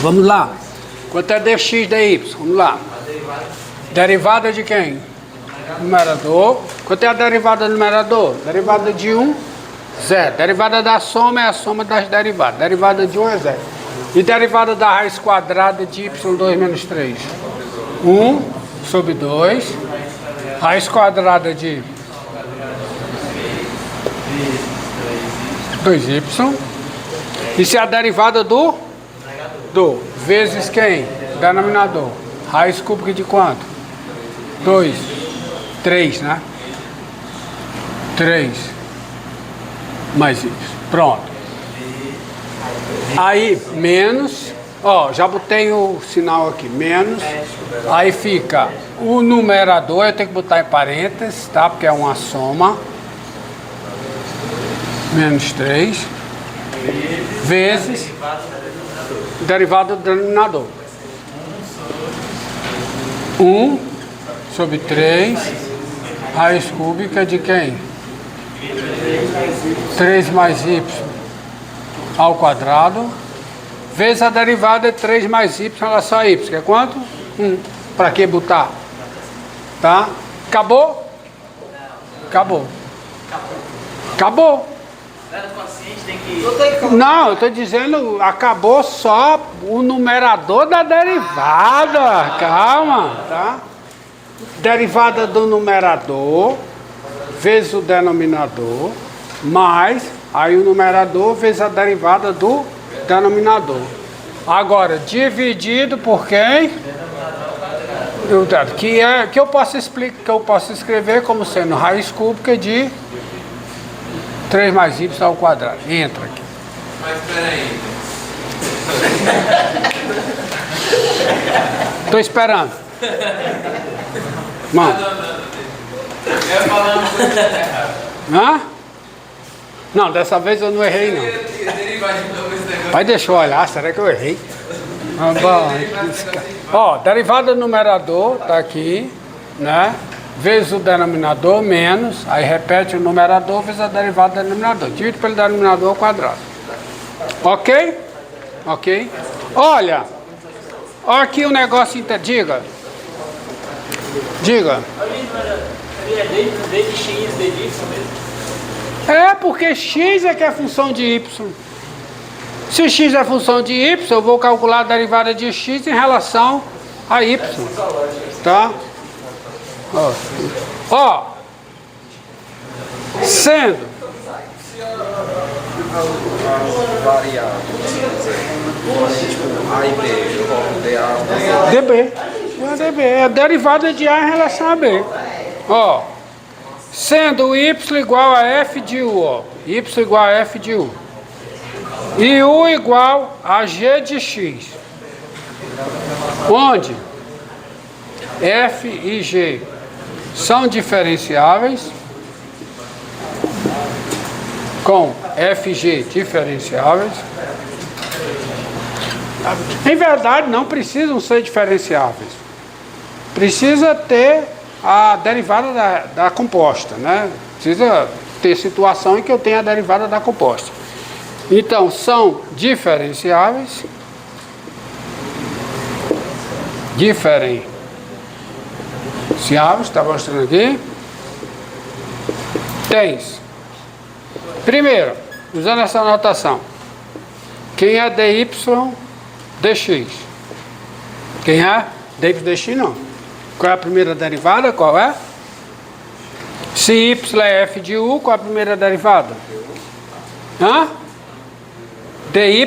Vamos lá. Quanto é dx dy? Vamos lá. Derivada de quem? Numerador. Quanto é a derivada do numerador? Derivada de 1, 0. Derivada da soma é a soma das derivadas. Derivada de 1 é 0. E derivada da raiz quadrada de y2 menos 3? 1 sobre 2. Raiz quadrada de 2y. Isso é a derivada do vezes quem? Denominador. Raiz cúbica de quanto? 2. 3, né? 3 mais y. Pronto. Aí, menos. Ó, já botei o sinal aqui. Menos. Aí fica o numerador. Eu tenho que botar em parênteses, tá? Porque é uma soma. Menos 3. Vezes. Derivada do denominador. 1 sobre 3. Raiz cúbica de quem? 3 mais y ao quadrado. Vezes a derivada de 3 mais y em relação a y. Que é quanto? 1. Para que botar? Tá? Acabou? Acabou. Acabou. Não, eu estou dizendo, acabou só o numerador da derivada. Calma, tá? Derivada do numerador vezes o denominador, mais aí o numerador vezes a derivada do denominador. Agora, dividido por quem? Que eu posso explicar, que eu posso escrever como sendo raiz cúbica de 3 mais y ao quadrado. Entra aqui. Mas peraí. Estou esperando. Mano. Eu ia falar uma coisa errada. Hã? Não, dessa vez eu não errei, não. Derivar de novo esse negócio. Aí deixa eu olhar, será que eu errei? Ó, derivada do numerador, tá aqui, né? Vezes o denominador, menos, aí repete o numerador vezes a derivada do denominador. Divide pelo denominador ao quadrado. Ok? Ok? Olha aqui o negócio, diga. Diga. É porque x é que é função de y. Se x é função de y, eu vou calcular a derivada de x em relação a y. Tá? Ó. Sendo A e B, eu coloco DA. dB. É a derivada de A em relação a B. Ó. Sendo y igual a f de u, ó. Y igual a f de u. E u igual a g de x. Onde f e g são diferenciáveis, com f e g diferenciáveis. Em verdade, não precisam ser diferenciáveis. Precisa ter a derivada da composta, né? Precisa ter situação em que eu tenha a derivada da composta. Então, são diferenciáveis. Diferenciáveis, está mostrando aqui. Tens. Primeiro, usando essa notação. Quem é dy dx? Quem é? dy dx não. Qual é a primeira derivada? Qual é? Se y é f de u, qual é a primeira derivada? Hã? dy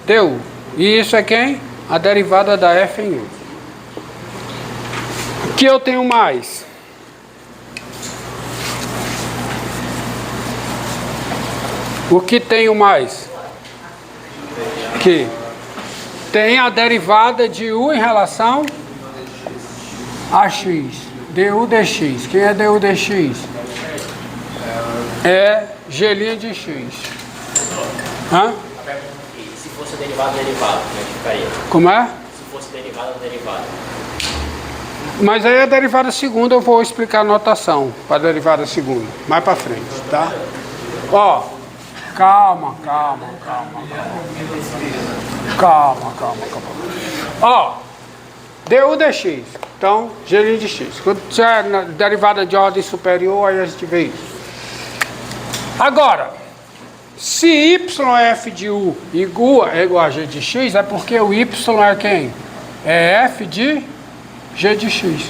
du. E isso é quem? A derivada da f em u. O que eu tenho mais? O que tenho mais? Que tem a derivada de u em relação a x. Du dx. Quem é du dx? É g' de x. Hã? Se fosse derivado, como é que ficaria? Como é? Se fosse derivado. Mas aí a derivada segunda eu vou explicar a notação para a derivada segunda, mais para frente, tá? Ó, calma. Ó, du dx. Então, g' de x. Quando tiver na derivada de ordem superior, aí a gente vê isso. Agora, se y é f de u é igual a g de x, é porque o y é quem? É f de g de x.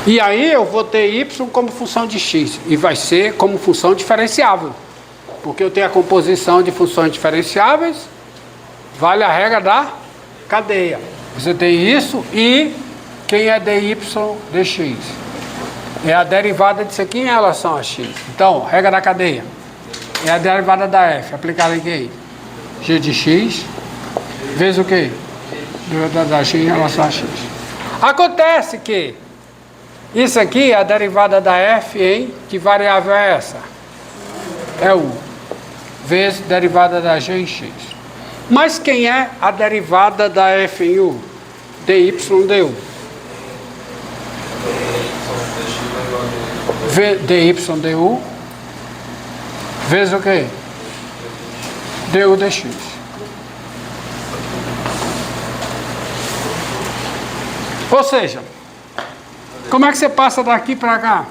E aí eu vou ter y como função de x. E vai ser como função diferenciável. Porque eu tenho a composição de funções diferenciáveis, vale a regra da cadeia. Você tem isso e quem é dy dx? É a derivada disso aqui em relação a x. Então, regra da cadeia. É a derivada da f. Aplicada em quem? G de x vezes o quê? Derivada da x em relação a x. Acontece que isso aqui é a derivada da f em... Que variável é essa? É u. Vezes derivada da g em x. Mas quem é a derivada da f em u? dy du. dy du vezes o quê? Du dx. Ou seja, como é que você passa daqui para cá?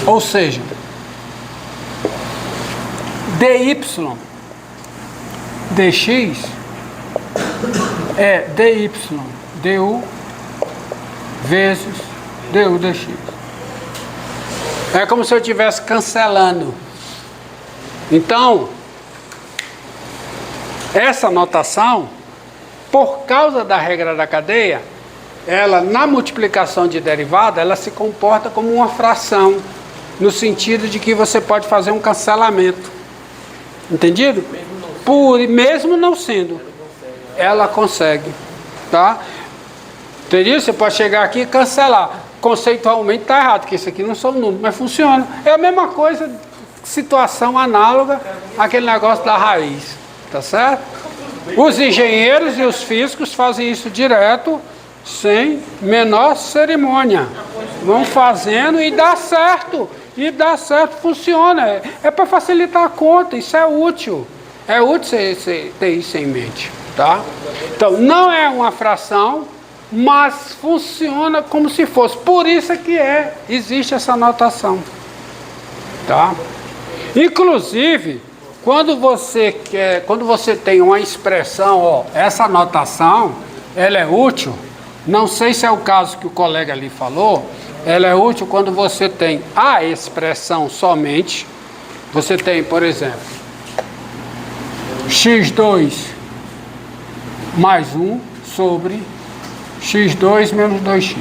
Ou seja, dy dx é dy du vezes du dx. É como se eu estivesse cancelando. Então, essa notação, por causa da regra da cadeia, ela, na multiplicação de derivada, ela se comporta como uma fração, no sentido de que você pode fazer um cancelamento. Entendido? Mesmo não sendo, ela consegue. Tá? Entendido? Você pode chegar aqui e cancelar. Conceitualmente está errado, porque isso aqui não são números, mas funciona. É a mesma coisa, situação análoga àquele negócio da raiz. Tá certo? Os engenheiros e os físicos fazem isso direto, sem menor cerimônia. Vão fazendo e dá certo. E dá certo, funciona. É para facilitar a conta, isso é útil. É útil você ter isso em mente. Tá? Então, não é uma fração, mas funciona como se fosse. Por isso é que existe essa notação. Tá? Inclusive, quando você tem uma expressão, ó, essa notação, ela é útil. Não sei se é o caso que o colega ali falou. Ela é útil quando você tem a expressão somente. Você tem, por exemplo, x2 mais 1 sobre x2 menos 2x.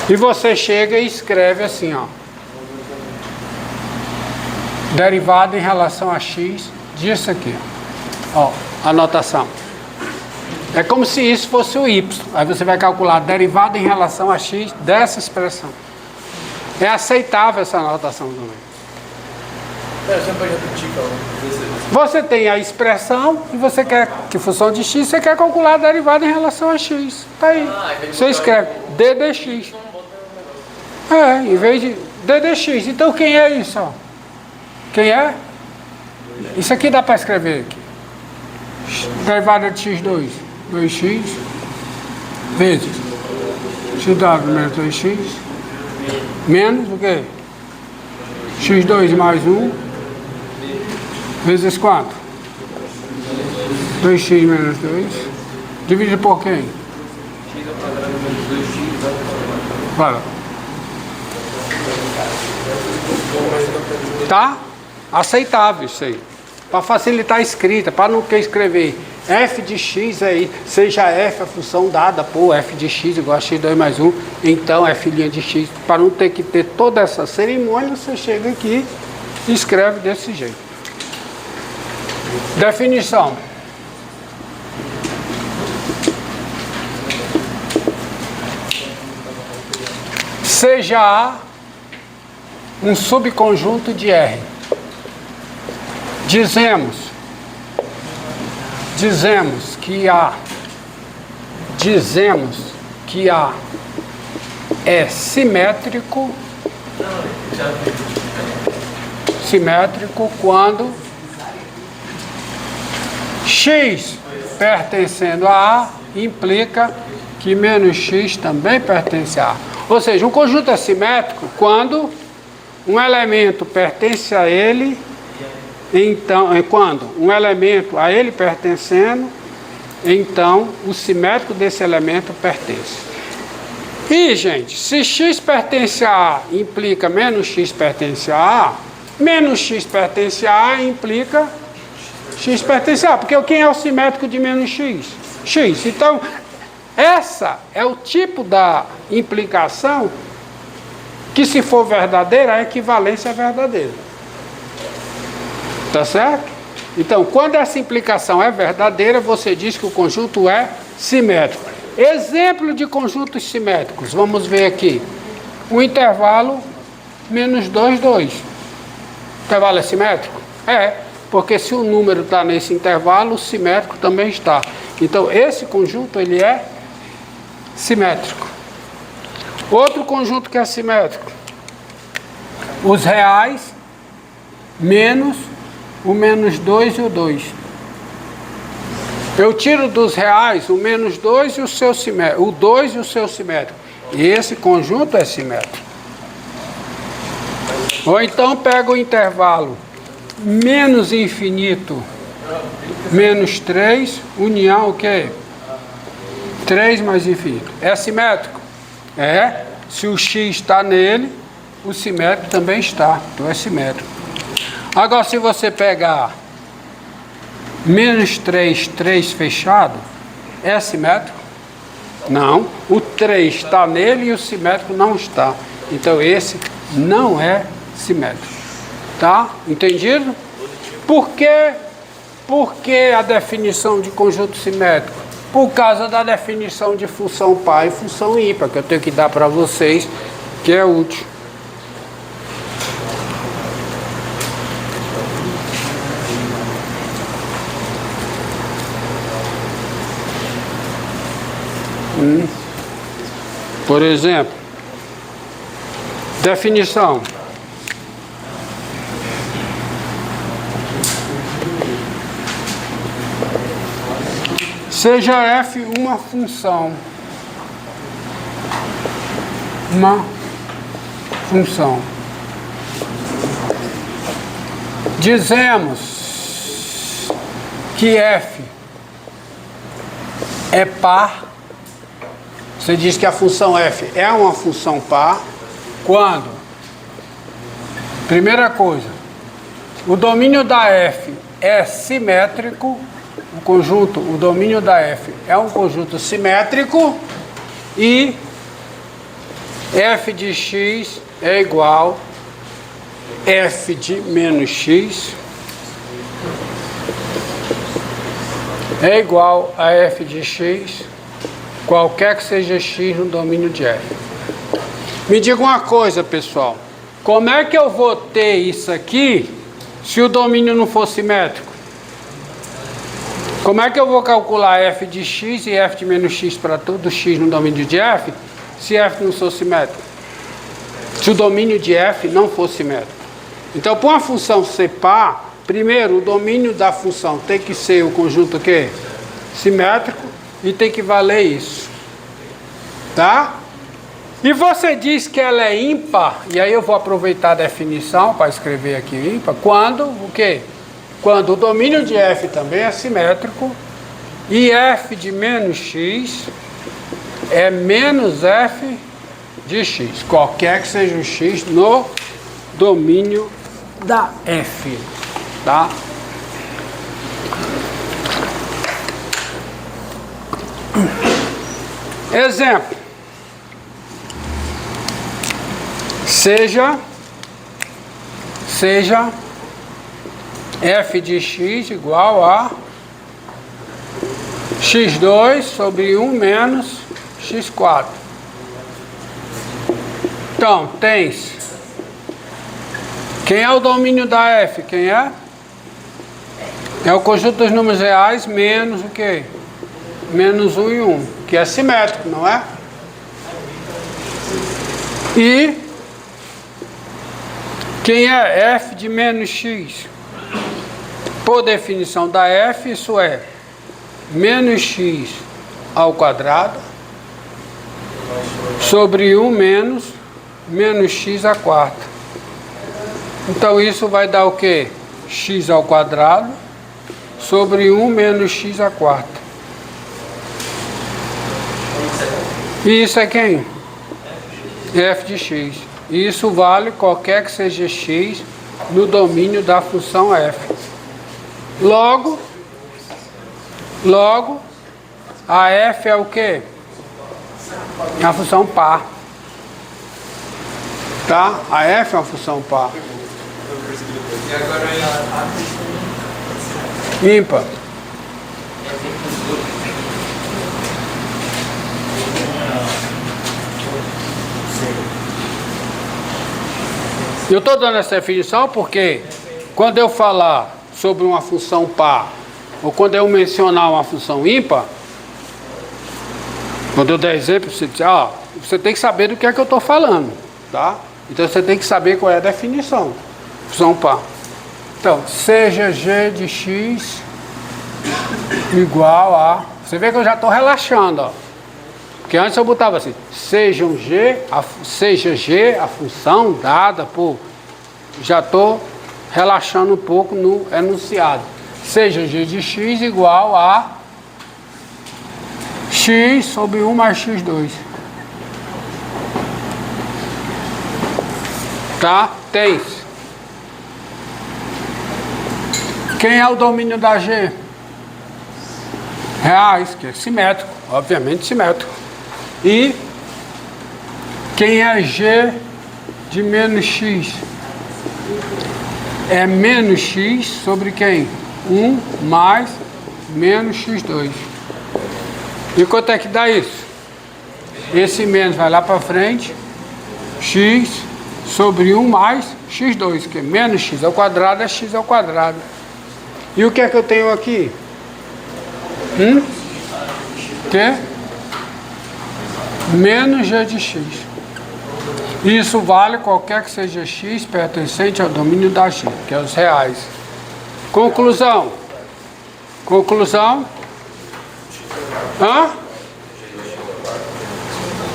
E você chega e escreve assim, ó. Derivada em relação a x disso aqui. Ó, a notação. É como se isso fosse o y. Aí você vai calcular a derivada em relação a x dessa expressão. É aceitável essa notação também. Você pode repetir, Você tem a expressão e você quer que função de x, você quer calcular a derivada em relação a x. Tá aí. Você escreve d dx. Em vez de d dx. Então quem é isso? Ó? Quem é? Isso aqui dá para escrever aqui. Derivada de x2. 2x vezes x² menos 2x menos o quê? x2 mais 1 vezes 4. 2x menos 2 dividido por quem? Vai. Tá? Aceitável isso aí. Para facilitar a escrita, para não ter escrever f de x aí, seja f a função dada por f de x igual a x2 mais 1, então f' de x, para não ter que ter toda essa cerimônia, você chega aqui e escreve desse jeito. Definição. Seja A um subconjunto de R. Dizemos que que A é simétrico quando X pertencendo a A implica que menos X também pertence a A. Ou seja, um conjunto é simétrico quando um elemento pertence a ele, então, quando um elemento a ele pertencendo, então o simétrico desse elemento pertence. E, gente, se X pertence a A implica menos X pertence a A, menos X pertence a A implica X pertence a A, porque quem é o simétrico de menos X? X. Então, essa é o tipo da implicação que, se for verdadeira, a equivalência é verdadeira. Tá certo? Então, quando essa implicação é verdadeira, você diz que o conjunto é simétrico. Exemplo de conjuntos simétricos, vamos ver aqui. O intervalo menos 2, 2. O intervalo é simétrico? É, porque se o número está nesse intervalo, o simétrico também está. Então, esse conjunto, ele é simétrico. Outro conjunto que é simétrico. Os reais menos o menos 2 e o 2. Eu tiro dos reais o menos 2 e o seu simétrico, o 2 e o seu simétrico. E esse conjunto é simétrico. Ou então pego o intervalo menos infinito, menos 3, união o quê? 3 mais infinito. É simétrico? É. Se o x está nele, o simétrico também está. Então é simétrico. Agora, se você pegar menos 3, 3 fechado, é simétrico? Não. O 3 está nele e o simétrico não está. Então esse não é simétrico. Tá? Entendido? Por que a definição de conjunto simétrico? Por causa da definição de função par e função ímpar, que eu tenho que dar para vocês, que é útil. Por exemplo, definição. Seja f uma função. Uma função. Dizemos que f é par. Você diz que a função f é uma função par quando, primeira coisa, o domínio da f é simétrico, o domínio da f é um conjunto simétrico e f de x é igual a f de menos x é igual a f de x, qualquer que seja x no domínio de f. Me diga uma coisa, pessoal. Como é que eu vou ter isso aqui se o domínio não for simétrico? Como é que eu vou calcular f de x e f de menos x para todo x no domínio de f se f não for simétrico? Se o domínio de f não for simétrico. Então, para uma função ser par, primeiro o domínio da função tem que ser o conjunto quê? Simétrico. E tem que valer isso. Tá? E você diz que ela é ímpar, e aí eu vou aproveitar a definição para escrever aqui ímpar, quando o quê? Quando o domínio de f também é simétrico e f de menos x é menos f de x, qualquer que seja o x no domínio da f. Tá? Exemplo. Seja f de x igual a x2 sobre 1 menos x4. Então, tens. Quem é o domínio da f? Quem é? É o conjunto dos números reais menos o quê? Menos 1 e 1, que é simétrico, não é? E quem é f de menos x? Por definição da f, isso é menos x ao quadrado sobre 1 menos x à quarta. Então isso vai dar o quê? X ao quadrado sobre 1 menos x à quarta. E isso é quem? F de x. E isso vale qualquer que seja x no domínio da função f. Logo, a f é o quê? É a função par. Tá? A f é uma função par. E agora Ímpar. Eu estou dando essa definição porque quando eu falar sobre uma função par, ou quando eu mencionar uma função ímpar, quando eu der exemplo, você diz, você tem que saber do que é que eu estou falando, tá? Então você tem que saber qual é a definição. Função par. Então, seja g de x igual a... Você vê que eu já estou relaxando, ó. Porque antes eu botava assim, seja g a função dada por... Já estou relaxando um pouco no enunciado. Seja g de x igual a x sobre 1 mais x2. Tá? Tem-se. Quem é o domínio da g? Reais, que é simétrico, obviamente simétrico. E quem é g de menos x? É menos x sobre quem? 1 mais menos x2. E quanto é que dá isso? Esse menos vai lá para frente. X sobre 1 mais x2, que é menos x ao quadrado é x ao quadrado. E o que é que eu tenho aqui? Que? Menos g de x. Isso vale qualquer que seja x pertencente ao domínio da g, que é os reais. Conclusão. Conclusão.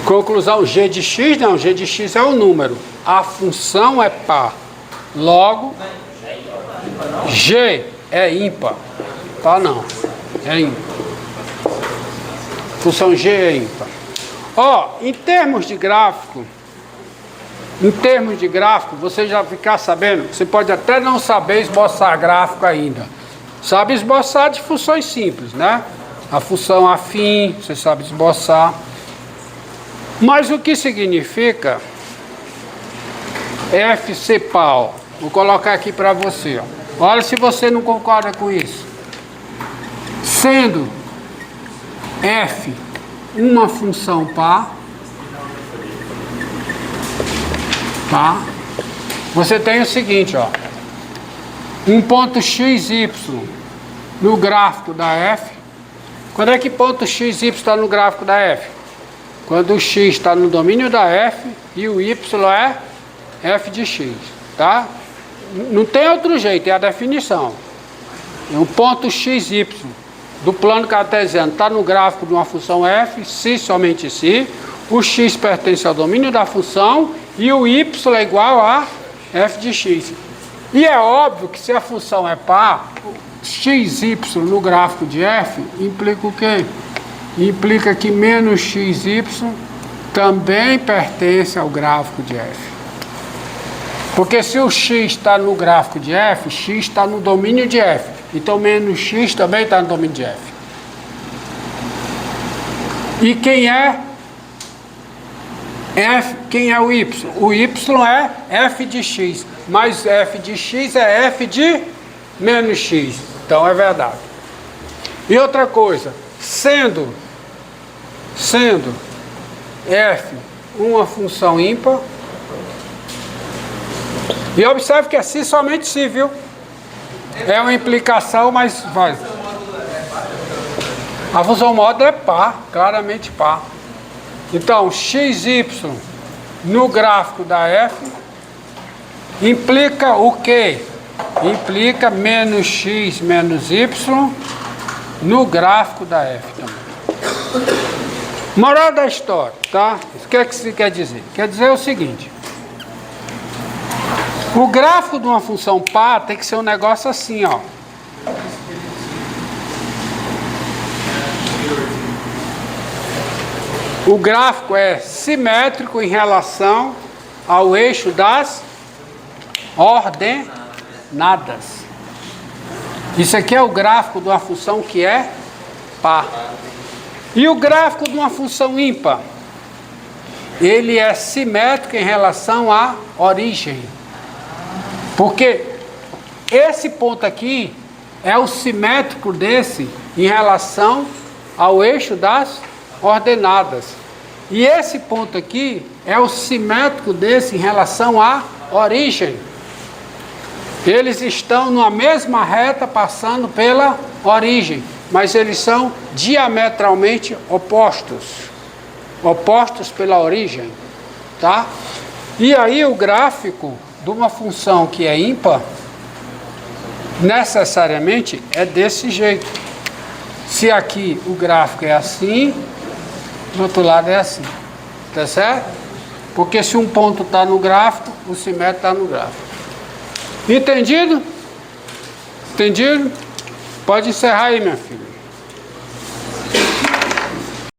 Conclusão, g de x, não, g de x é o número. A função é par. Logo, g é ímpar. Tá, não. É ímpar. Função g é ímpar. Em termos de gráfico, você já ficar sabendo, você pode até não saber esboçar gráfico ainda. Sabe esboçar de funções simples, né? A função afim, você sabe esboçar. Mas o que significa FC par? Vou colocar aqui para você. Olha se você não concorda com isso. Sendo f uma função par, tá? Você tem o seguinte, um ponto xy no gráfico da f. Quando é que ponto xy está no gráfico da f? Quando o x está no domínio da f e o y é f de x, tá? Não tem outro jeito, é a definição. Um ponto xy do plano cartesiano está no gráfico de uma função f, se somente se o x pertence ao domínio da função e o y é igual a f de x. E é óbvio que se a função é par, xy no gráfico de f implica o quê? Implica que menos xy também pertence ao gráfico de f. Porque se o x está no gráfico de f, x está no domínio de f. Então menos x também está no domínio de f. E quem é f? Quem é o y? O y é f de x. Mas f de x é f de menos x. Então é verdade. E outra coisa, sendo f uma função ímpar, e observe que é se somente se, viu? É uma implicação, mas vai. A função módulo é par, claramente par. Então, xy no gráfico da f implica o quê? Implica menos x menos y no gráfico da f também. Moral da história, tá? O que é que isso quer dizer? Quer dizer o seguinte: o gráfico de uma função par tem que ser um negócio assim, ó. O gráfico é simétrico em relação ao eixo das ordenadas. Isso aqui é o gráfico de uma função que é par. E o gráfico de uma função ímpar? Ele é simétrico em relação à origem. Porque esse ponto aqui é o simétrico desse em relação ao eixo das ordenadas. E esse ponto aqui é o simétrico desse em relação à origem. Eles estão numa mesma reta passando pela origem, mas eles são diametralmente opostos. Opostos pela origem, tá? E aí o gráfico de uma função que é ímpar necessariamente é desse jeito. Se aqui o gráfico é assim, do outro lado é assim, tá certo? Porque se um ponto está no gráfico, o simétrico está no gráfico. Entendido? Entendido? Pode encerrar aí, minha filha.